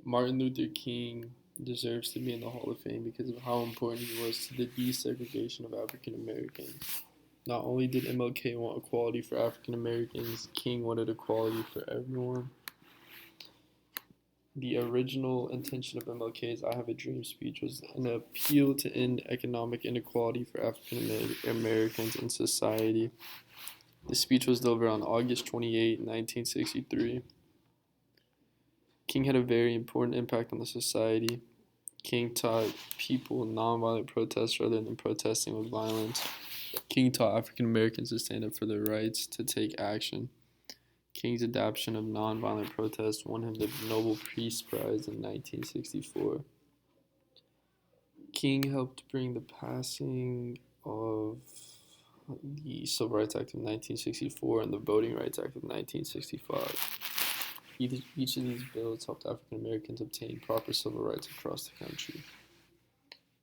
Martin Luther King deserves to be in the Hall of Fame because of how important he was to the desegregation of African Americans. Not only did MLK want equality for African Americans, King wanted equality for everyone. The original intention of MLK's I Have a Dream speech was an appeal to end economic inequality for African Americans in society. The speech was delivered on August 28, 1963. King had a very important impact on the society. King taught people nonviolent protests rather than protesting with violence. King taught African Americans to stand up for their rights, to take action. King's adoption of nonviolent protest won him the Nobel Peace Prize in 1964. King helped bring the passing of the Civil Rights Act of 1964 and the Voting Rights Act of 1965. Each of these bills helped African Americans obtain proper civil rights across the country.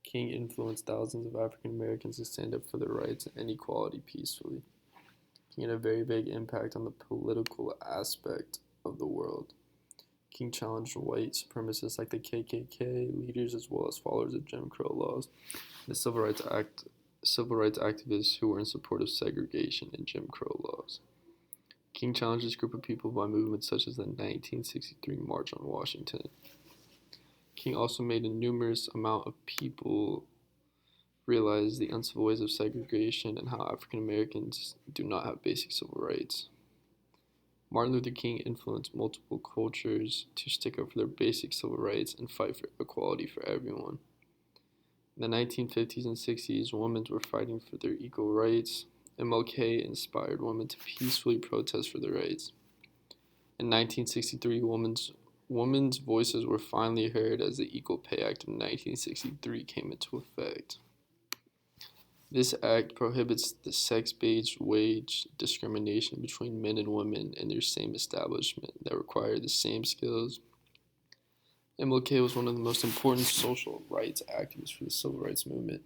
King influenced thousands of African Americans to stand up for their rights and equality peacefully. King had a very big impact on the political aspect of the world. King challenged white supremacists like the KKK leaders as well as followers of Jim Crow laws, the civil rights activists who were in support of segregation and Jim Crow laws. King challenged this group of people by movements such as the 1963 March on Washington. King also made a numerous amount of people realize the uncivil ways of segregation and how African Americans do not have basic civil rights. Martin Luther King influenced multiple cultures to stick up for their basic civil rights and fight for equality for everyone. In the 1950s and 60s, women were fighting for their equal rights. MLK inspired women to peacefully protest for their rights. In 1963, women's voices were finally heard as the Equal Pay Act of 1963 came into effect. This act prohibits the sex-based wage discrimination between men and women in their same establishment that require the same skills. MLK was one of the most important social rights activists for the civil rights movement.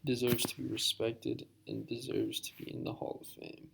He deserves to be respected and deserves to be in the Hall of Fame.